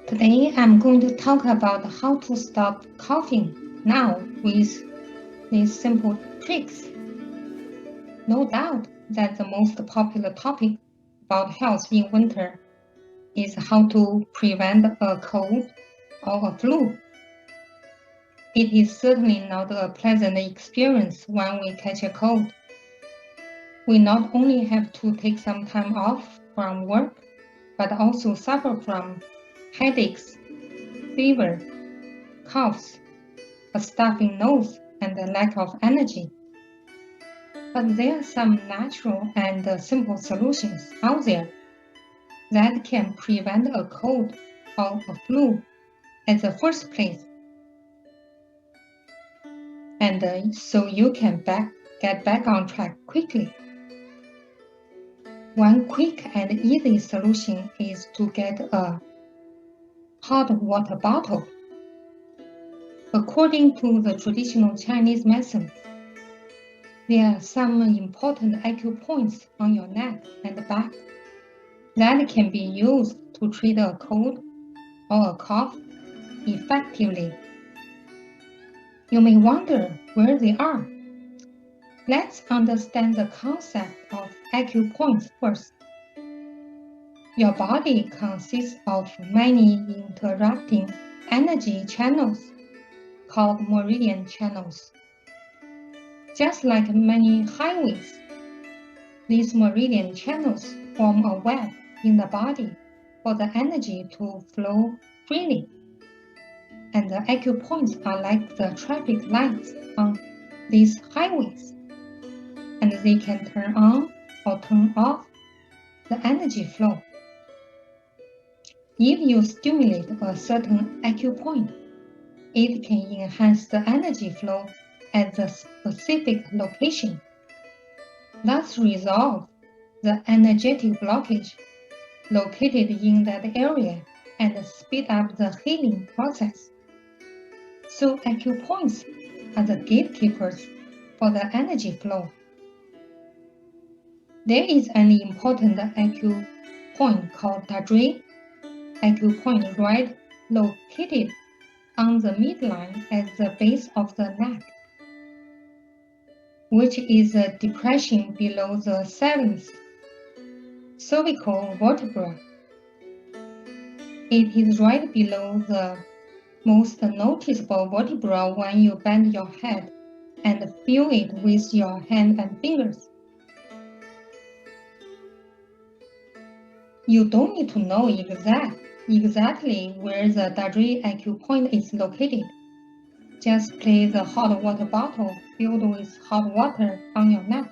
Today I'm going to talk about how to stop coughing now with these simple tricks. No doubt that the most popular topic about health in winter is how to prevent a cold or a flu. It is certainly not a pleasant experience when we catch a cold. We not only have to take some time off from work, but also suffer from headaches, fever, coughs, a stuffy nose, and a lack of energy. But there are some natural and simple solutions out there that can prevent a cold or a flu at the first place. And so you can get back on track quickly. One quick and easy solution is to get a hot water bottle. According to the traditional Chinese medicine, there are some important acupoints on your neck and back that can be used to treat a cold or a cough effectively. You may wonder where they are. Let's understand the concept of acupoints first. Your body consists of many interacting energy channels called meridian channels. Just like many highways, these meridian channels form a web in the body for the energy to flow freely. And the acupoints are like the traffic lights on these highways, and they can turn on or turn off the energy flow. If you stimulate a certain acupoint, it can enhance the energy flow at the specific location, thus resolve the energetic blockage located in that area and speed up the healing process. So acupoints are the gatekeepers for the energy flow. There is an important acupoint called Tangerine acupoint right located on the midline at the base of the neck, which is a depression below the 7th cervical vertebra. It is right below the most noticeable vertebra when you bend your head and feel it with your hand and fingers. You don't need to know exactly where the Tangerine acupoint is located. Just place the hot water bottle filled with hot water on your neck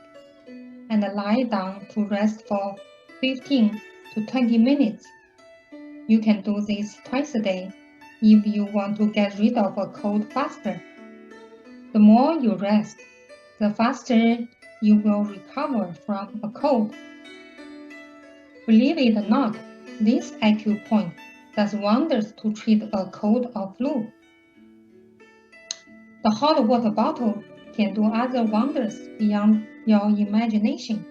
and lie down to rest for 15 to 20 minutes. You can do this twice a day if you want to get rid of a cold faster. The more you rest, the faster you will recover from a cold. Believe it or not, this acupoint does wonders to treat a cold or flu. The hot water bottle can do other wonders beyond your imagination.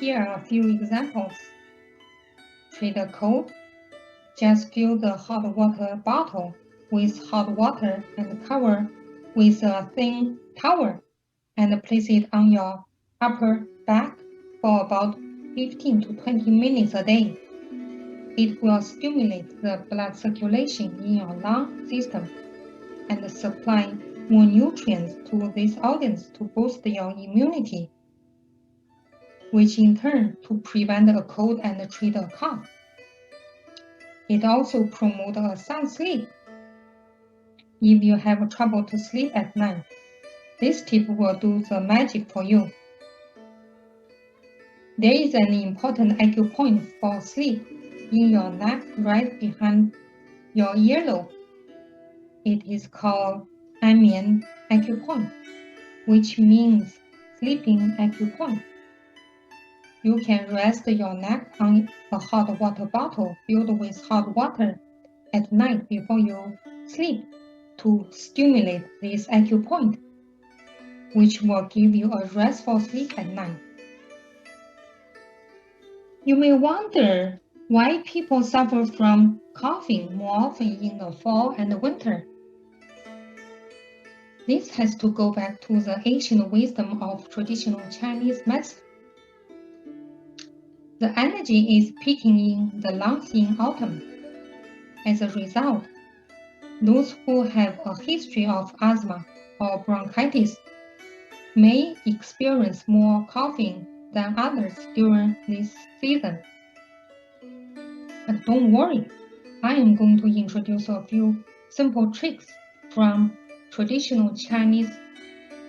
Here are a few examples. Treat a cold. Just fill the hot water bottle with hot water and cover with a thin towel and place it on your upper back for about 15 to 20 minutes a day. It will stimulate the blood circulation in your lung system and supply more nutrients to these organs to boost your immunity, which in turn to prevent a cold and treat a cough. It also promotes a sound sleep. If you have trouble to sleep at night, this tip will do the magic for you. There is an important acupoint for sleep in your neck right behind your earlobe. It is called Anmian acupoint, which means sleeping acupoint. You can rest your neck on a hot water bottle filled with hot water at night before you sleep to stimulate this acupoint, which will give you a restful sleep at night. You may wonder Why people suffer from coughing more often in the fall and winter? This has to go back to the ancient wisdom of traditional Chinese medicine. The energy is peaking in the lungs in autumn. As a result, those who have a history of asthma or bronchitis may experience more coughing than others during this season. But don't worry, I am going to introduce a few simple tricks from traditional Chinese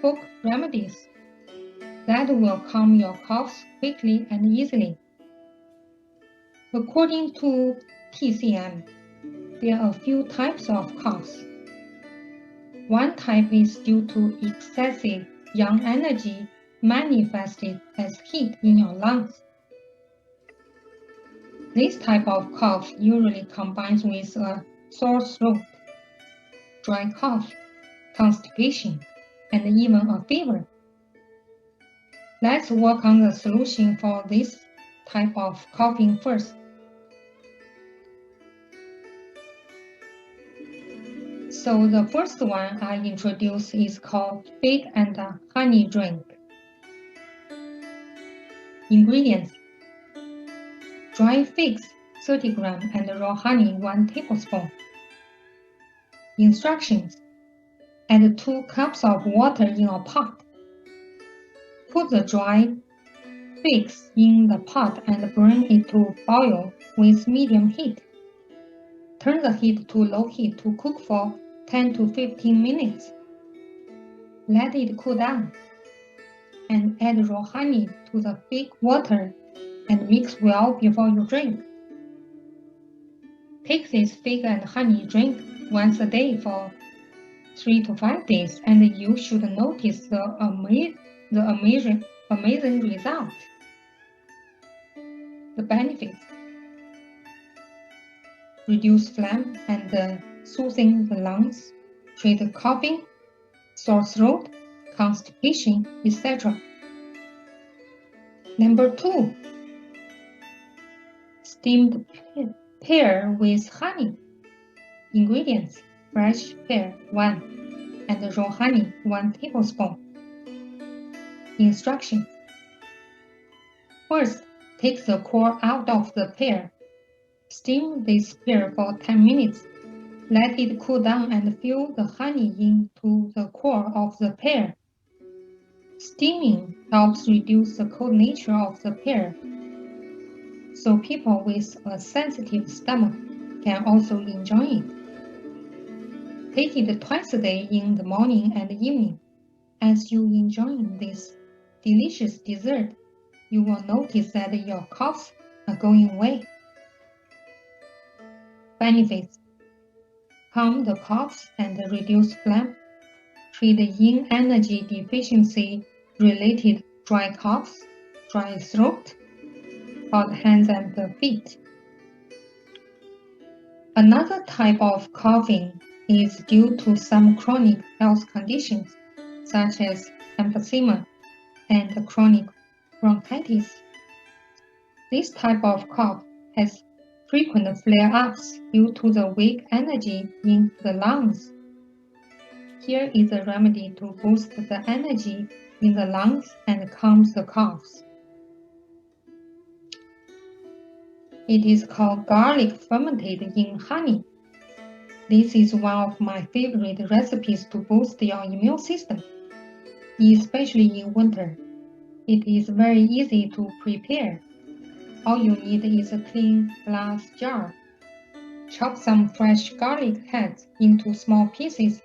folk remedies that will calm your coughs quickly and easily. According to TCM, there are a few types of coughs. One type is due to excessive yang energy manifested as heat in your lungs. This type of cough usually combines with a sore throat, dry cough, constipation, and even a fever. Let's work on the solution for this type of coughing first. So the first one I introduce is called fig and honey drink. Ingredients: dry figs 30 grams and raw honey 1 tablespoon. Instructions: add 2 cups of water in a pot. Put the dry figs in the pot and bring it to boil with medium heat. Turn the heat to low heat to cook for 10 to 15 minutes. Let it cool down and add raw honey to the fig water and mix well before you drink. Take this fig and honey drink once a day for 3 to 5 days and you should notice the amazing result. The benefits: reduce phlegm and soothing the lungs, treat coughing, sore throat, constipation, etc. Number 2, steamed pear with honey. Ingredients: fresh pear 1 and raw honey 1 tablespoon. Instructions: first, take the core out of the pear. Steam this pear for 10 minutes. Let it cool down and fill the honey into the core of the pear. Steaming helps reduce the cold nature of the pear, so people with a sensitive stomach can also enjoy it. Take it twice a day in the morning and evening. As you enjoy this delicious dessert, you will notice that your coughs are going away. Benefits: calm the coughs and reduce phlegm, treat yin energy deficiency related dry coughs, dry throat, hot hands and feet. Another type of coughing is due to some chronic health conditions, such as emphysema and chronic bronchitis. This type of cough has frequent flare-ups due to the weak energy in the lungs. Here is a remedy to boost the energy in the lungs and calm the coughs. It is called garlic fermented in honey. This is one of my favorite recipes to boost your immune system, especially in winter. It is very easy to prepare. All you need is a clean glass jar. Chop some fresh garlic heads into small pieces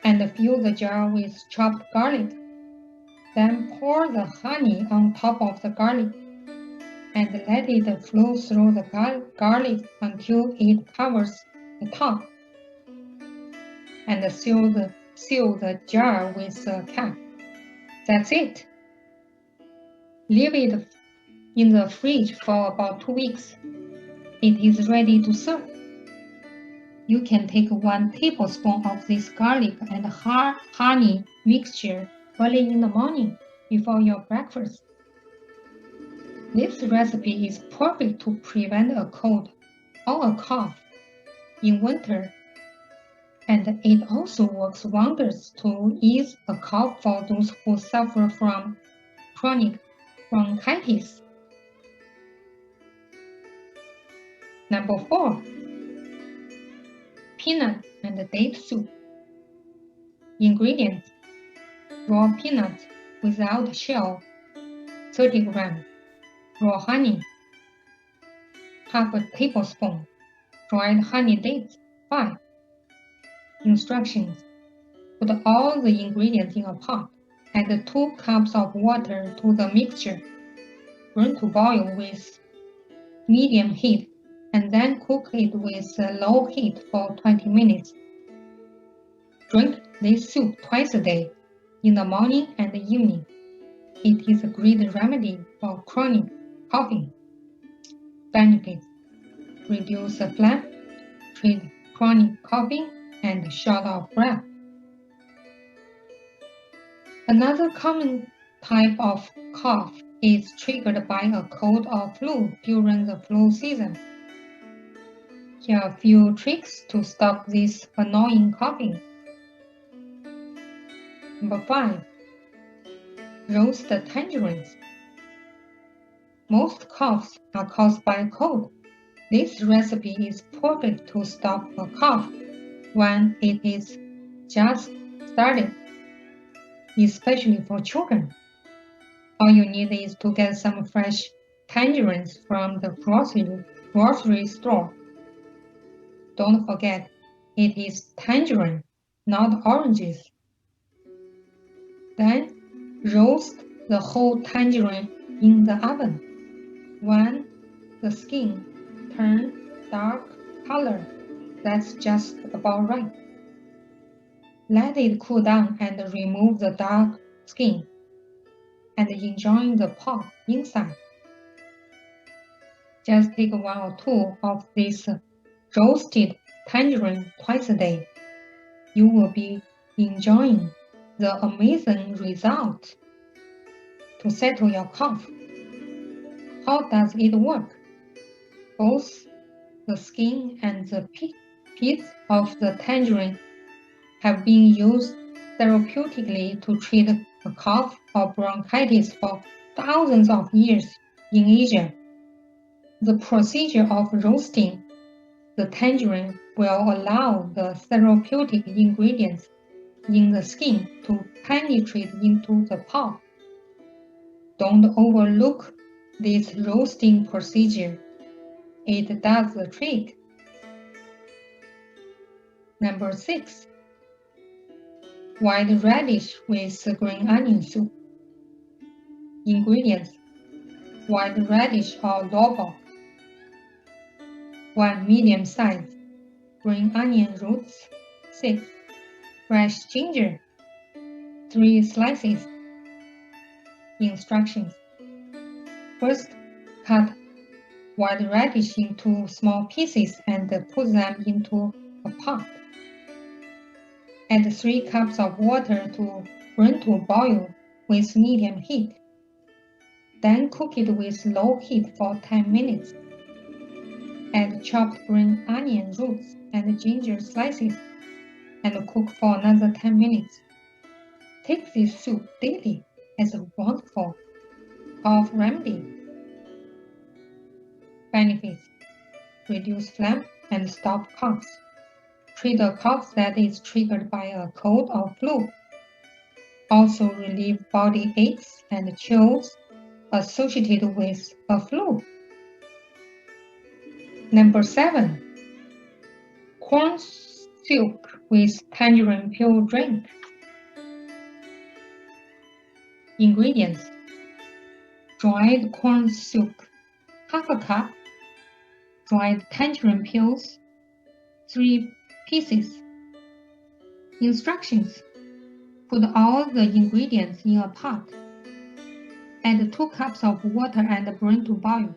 and fill the jar with chopped garlic. Then pour the honey on top of the garlic and let it flow through the garlic until it covers the top. And seal the jar with a cap. That's it. Leave it in the fridge for about 2 weeks. It is ready to serve. You can take 1 tablespoon of this garlic and honey mixture early in the morning before your breakfast. This recipe is perfect to prevent a cold or a cough in winter, and it also works wonders to ease a cough for those who suffer from chronic bronchitis. Number 4. Peanut and date soup. Ingredients: raw peanuts without shell, 30 grams, raw honey, half a tablespoon, dried honey dates, 5. Instructions: put all the ingredients in a pot. Add 2 cups of water to the mixture. Bring to boil with medium heat and then cook it with low heat for 20 minutes. Drink this soup twice a day, in the morning and the evening. It is a great remedy for chronic coughing. Benefits: reduce the phlegm, treat chronic coughing, and short of breath. Another common type of cough is triggered by a cold or flu during the flu season. Here are a few tricks to stop this annoying coughing. Number 5. Roast the tangerines. Most coughs are caused by a cold. This recipe is perfect to stop a cough when it is just started, especially for children. All you need is to get some fresh tangerines from the grocery store. Don't forget, it is tangerine, not oranges. Then roast the whole tangerine in the oven. When the skin turns dark color, that's just about right. Let it cool down and remove the dark skin and enjoy the pulp inside. Just take 1 or 2 of these roasted tangerine twice a day. You will be enjoying the amazing result. To settle your cough, how does it work? Both the skin and the pith of the tangerine have been used therapeutically to treat a cough or bronchitis for thousands of years in Asia. The procedure of roasting the tangerine will allow the therapeutic ingredients in the skin to penetrate into the pulp. Don't overlook this roasting procedure. It does the trick. Number 6. White radish with green onion soup. Ingredients: white radish or lorbok, 1 medium size, green onion roots, 6, fresh ginger, 3 slices. Instructions: first, cut white radish into small pieces and put them into a pot. Add 3 cups of water to bring to boil with medium heat. Then cook it with low heat for 10 minutes. Add chopped green onion roots and ginger slices and cook for another 10 minutes. Take this soup daily as a wonderful cough remedy. Benefits: reduce phlegm and stop coughs. Treat a cough that is triggered by a cold or flu. Also relieve body aches and chills associated with a flu. Number 7. Corn soup with tangerine peel drink. Ingredients: dried corn soup, half a cup, dried tangerine peels, 3 pieces. Instructions: put all the ingredients in a pot. Add 2 cups of water and bring to boil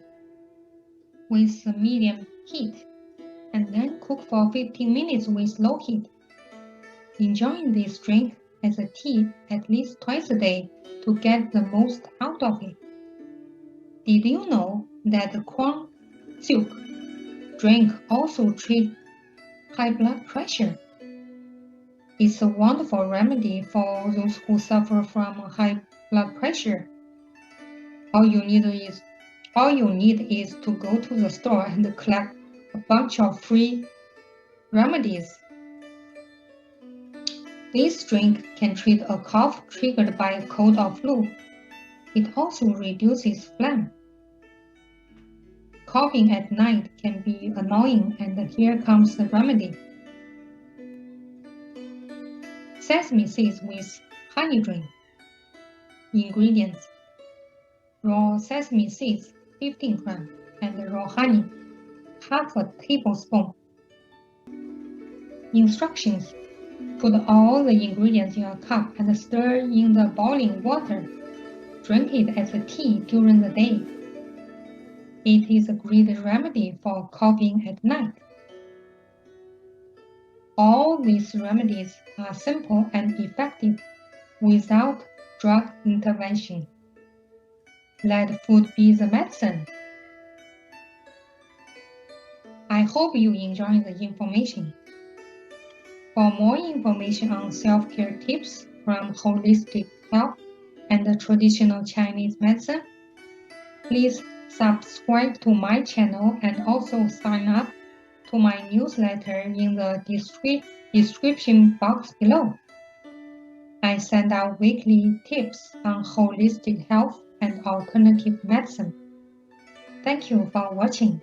with medium heat, and then cook for 15 minutes with low heat. Enjoy this drink as a tea at least twice a day to get the most out of it. Did you know that the corn silk drink also treats high blood pressure? It's a wonderful remedy for those who suffer from high blood pressure. All you need is to go to the store and collect a bunch of free remedies. This drink can treat a cough triggered by a cold or flu. It also reduces phlegm. Coughing at night can be annoying, and here comes the remedy. Sesame seeds with honey drink. Ingredients: raw sesame seeds 15 grams and raw honey half a tablespoon. Instructions: put all the ingredients in a cup and stir in the boiling water. Drink it as a tea during the day. It is a great remedy for coughing at night. All these remedies are simple and effective without drug intervention. Let food be the medicine. I hope you enjoy the information. For more information on self-care tips from holistic health and traditional Chinese medicine, please subscribe to my channel and also sign up to my newsletter in the description box below. I send out weekly tips on holistic health and alternative medicine. Thank you for watching.